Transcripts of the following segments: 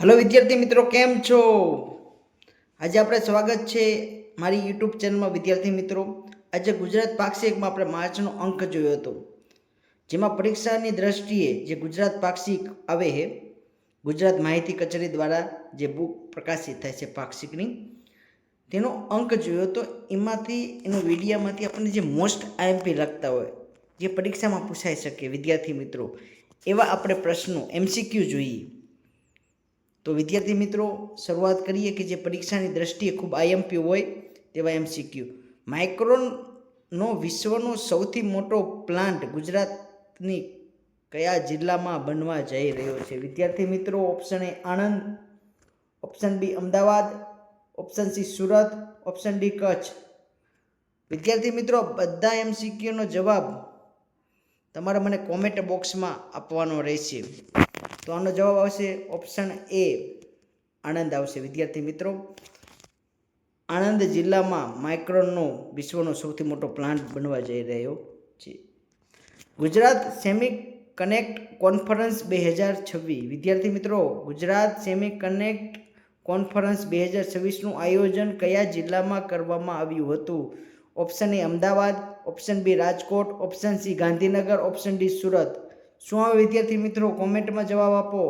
Hello विद्यार्थी मित्रों केम छो। आज આપણે સ્વાગત છે મારી YouTube ચેનલમાં વિદ્યાર્થી મિત્રો। આજે ગુજરાત પાક્ષિક માં આપણે માર્ચનો અંક જોયો હતો, જેમાં પરીક્ષાની દ્રષ્ટિએ જે ગુજરાત પાક્ષિક આવે છે, ગુજરાત માહિતી કચેરી દ્વારા જે બુક પ્રકાશિત થાય છે પાક્ષિકની, તેનો અંક જોયો તો એમાંથી એનો વિડિયામાંથી આપણને જે મોસ્ટ આઈએમપી લખતા હોય, જે પરીક્ષામાં પૂછાઈ શકે વિદ્યાર્થી મિત્રો, એવા આપણે પ્રશ્નો MCQ જોઈએ। तो विद्यार्थी मित्रों शुरुआत करिए कि जे परीक्षा की दृष्टिए खूब आईएमपी होय तेवा MCQ। माइक्रोन नो विश्वनो सौथी मोटो प्लांट गुजरातनी कया जिल्लामां बनवा जई रह्यो छे? विद्यार्थी मित्रों option A Anand, option B Ahmedabad, option C Surat, option D Kutch. विद्यार्थी मित्रों बधा MCQ नो जवाब तमारे मने कॉमेंट बॉक्स में आपवानो रहेशे। तो आनो जवाब आवशे ऑप्शन ए आणंद आवशे। विद्यार्थी मित्रों आणंद जिल्ला में माइक्रोननो विश्वनो सौथी मोटो प्लांट बनवा जई रह्यो छे। Gujarat semi connect conference 2026। विद्यार्थी मित्रों गुजरात सेमी कनेक्ट कॉन्फरन्स 2026 નું આયોજન કયા જિલ્લામાં કરવામાં આવ્યું હતું? Option A Ahmedabad, option B Rajkot, option C Gandhinagar, option D Surat. શું આવે વિદ્યાર્થી મિત્રો? કોમેન્ટમાં જવાબ આપો।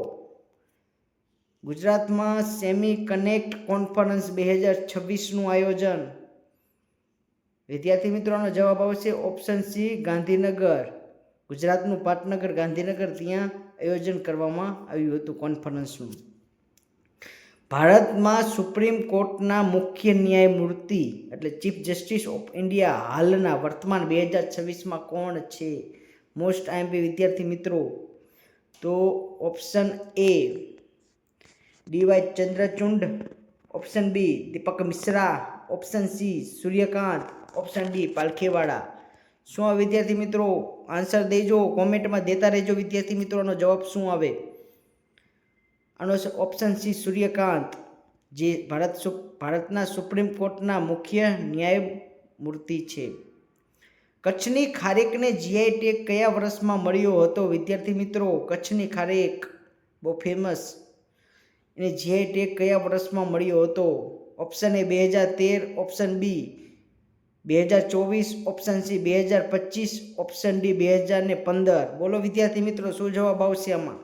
ગુજરાતમાં સેમી કનેક્ટ કોન્ફરન્સ 2026 નું આયોજન, વિદ્યાર્થી મિત્રોનો જવાબ આવશે ઓપ્શન સી ગાંધીનગર। ગુજરાતનું પાટનગર ગાંધીનગર, ત્યાં આયોજન કરવામાં આવ્યું હતું કોન્ફરન્સનું। ભારતમાં સુપ્રીમ કોર્ટના મુખ્ય ન્યાયમૂર્તિ એટલે ચીફ જસ્ટિસ ઓફ ઇન્ડિયા હાલના વર્તમાન 2026માં કોણ છે? मोस्ट आईएमपी विद्यार्थी मित्रों तो option A DY Chandrachud, option B Deepak Mishra, option C Suryakant, option D Palkhiwala. शू विद्यार्थी मित्रों आंसर देजो, कॉमेंट में देता रहो विद्यार्थी मित्रों। जवाब शू आवे? आनो ऑप्शन सी सूर्यकांत, जे भारतना सुप्रीम कोर्टना मुख्य न्यायमूर्ति छे। कच्छनी खारेक ने जीआई टेग कया वर्ष में मळ्यो हतो? विद्यार्थी मित्रों कच्छनी खारेक बहुत फेमस, ने जीआई टेग कया वर्ष में मळ्यो हतो? Option A 2013, option B 2024, option C 2025, option D 2015। बोलो विद्यार्थी मित्रों शू जवाब आवशे आमां?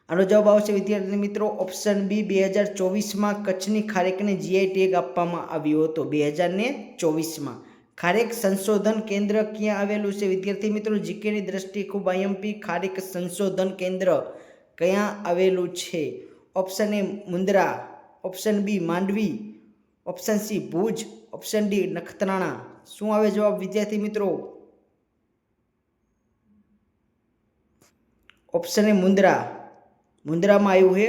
आनो जवाब आवशे विद्यार्थी मित्रों ऑप्शन बी 2024 में कच्छनी खारेक ने जीआई टेग आपवामां आव्यो हतो। 2024 में खारेक संशोधन केन्द्र क्यां आवेलुं छे? विद्यार्थी मित्रों जीके नी दृष्टिए खूब आईएमपी, खारेक संशोधन केन्द्र क्यां आवेलुं छे? Option A Mundra, option B Mandvi, option C Bhuj, option D Nakhatrana. शुं आवे जवाब विद्यार्थी मित्रों? ऑप्शन ए मुंद्रा, मुंद्रा में आयु है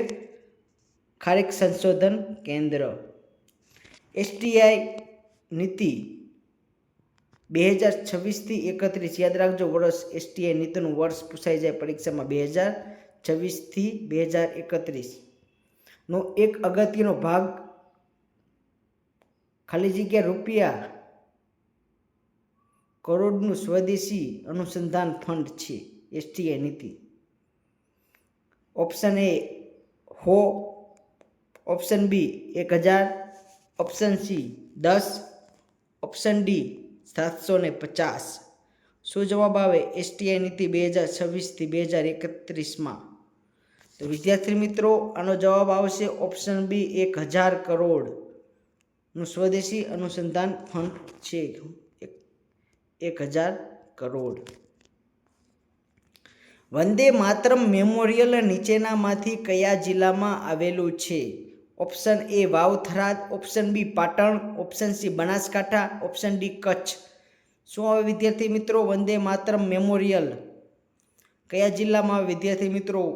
खारेक संशोधन केन्द्र। STI नीति 2026 थी 31 याद रखो वर्ष, STI नीति वर्ष पूछाई जाए परीक्षा में 2026 थी 2031 नो एक अगत्यनो भाग खाली जग्या रुपया करोड़नु स्वदेशी अनुसंधान फंड छे STI नीति। ऑप्शन ए हो, option B 1000, option C 10, option D 750। शू जवाब आवे STI नीति 2026 थी 2031 में? तो विद्यार्थी मित्रों आनो जवाब आवशे ऑप्शन बी 1000 करोड़ नु स्वदेशी अनुसंधान फंड छे। 1000 करोड़। वंदे मातरम मेमोरियल नीचेनामांथी कया जिल्लामां आवेलुं छे? Option A Vavtharad, option B Patan, option C Banaskantha, option D Kutch. शुं आवे विद्यार्थी मित्रों? वंदे मातरम मेमोरियल कया जिल्लामां आवे? विद्यार्थी मित्रों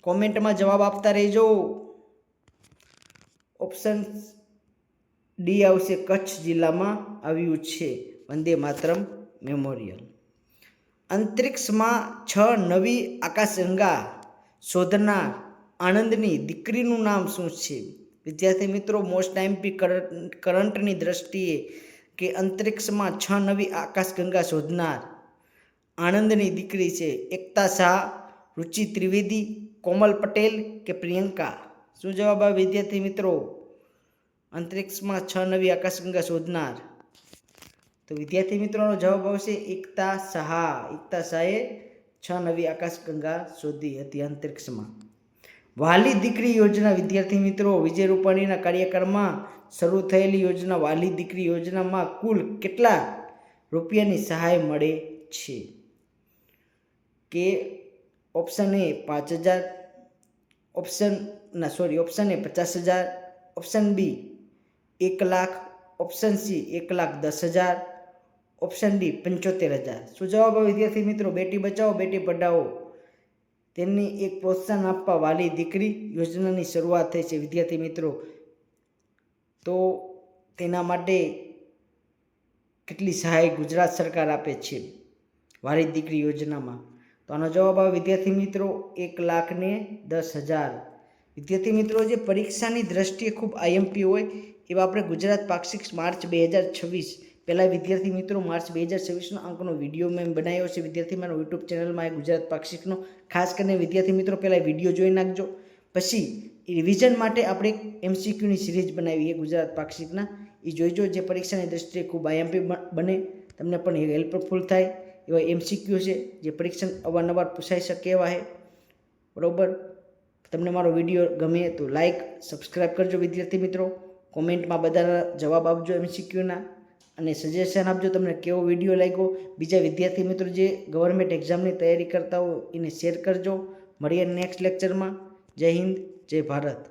कॉमेंट में जवाब आपता रहिजो। ऑप्शन डी आवशे कच्छ जिल्लामां आव्युं छे वंदे मातरम मेमोरियल। अंतरिक्ष में 6 नवी आकाशगंगा शोधनार आनंदनी दीकरीनुं नाम शुं छे? विद्यार्थी मित्रों मोस्ट आईएमपी करंटनी दृष्टिए कि अंतरिक्ष में 6 नवी आकाशगंगा शोधनार आनंदनी दीकरी छे एकता शाह, રુચિ ત્રિવેદી, કોમલ પટેલ કે પ્રિયંકા? શું જવાબ આવે વિદ્યાર્થી મિત્રો? અંતરિક્ષમાં 6 નવી આકાશગંગા શોધનાર. તો વિદ્યાર્થી મિત્રોનો જવાબ આવશે એકતા શાહ. એકતા શાહે 6 નવી આકાશગંગા શોધી હતી અંતરિક્ષમાં. વહાલી દીકરી યોજના વિદ્યાર્થી મિત્રો, વિજય રૂપાણીના કાર્યકાળમાં શરૂ થયેલી યોજના વહાલી દીકરી યોજનામાં કુલ કેટલા રૂપિયાની સહાય મળે છે? કે option A 5,000, option A 50,000, option B 1 lakh, option C 1,10,000, option D 75,000. શું જવાબ આવે વિદ્યાર્થી મિત્રો? બેટી બચાવો બેટી પઢાઓ તેમને એક પ્રોત્સાહન આપવા વહાલી દીકરી યોજનાની શરૂઆત થઈ છે વિદ્યાર્થી મિત્રો. તો તેના માટે કેટલી સહાય ગુજરાત સરકાર આપે છે વહાલી દીકરી યોજનામાં? તો આનો જવાબ આવે વિદ્યાર્થી મિત્રો 1,10,000. વિદ્યાર્થી મિત્રો, જે પરીક્ષાની દ્રષ્ટિએ ખૂબ આઈએમપી હોય એવા આપણે ગુજરાત પાક્ષિક માર્ચ 2026 પહેલાં વિદ્યાર્થી મિત્રો માર્ચ 2026નો અંકનો વિડીયો મેં બનાવ્યો છે વિદ્યાર્થી મારો યુટ્યુબ ચેનલમાં ગુજરાત પાક્ષિકનો. ખાસ કરીને વિદ્યાર્થી મિત્રો પહેલાં વિડીયો જોઈ નાખજો. પછી રિવિઝન માટે આપણે એક MCQની સિરીઝ બનાવી એ ગુજરાત પાક્ષિકના, એ જોઈજો. જે પરીક્ષાની દ્રષ્ટિએ ખૂબ આઈએમપી બને, તમને પણ હેલ્પફુલ થાય એવા MCQ છે જે પરીક્ષા અવારનવાર પૂછાઈ શકે એવા છે. બરાબર? તમને મારો વિડીયો ગમે તો લાઈક સબસ્ક્રાઈબ કરજો વિદ્યાર્થી મિત્રો. કોમેન્ટમાં બધાના જવાબ આપજો MCQના, અને સજેશન આપજો તમને કેવો વિડીયો લાગ્યો. બીજા વિદ્યાર્થી મિત્રો જે ગવર્મેન્ટ એક્ઝામની તૈયારી કરતા હોય એને શેર કરજો. મળીએ નેક્સ્ટ લેક્ચરમાં. જય હિન્દ, જય ભારત.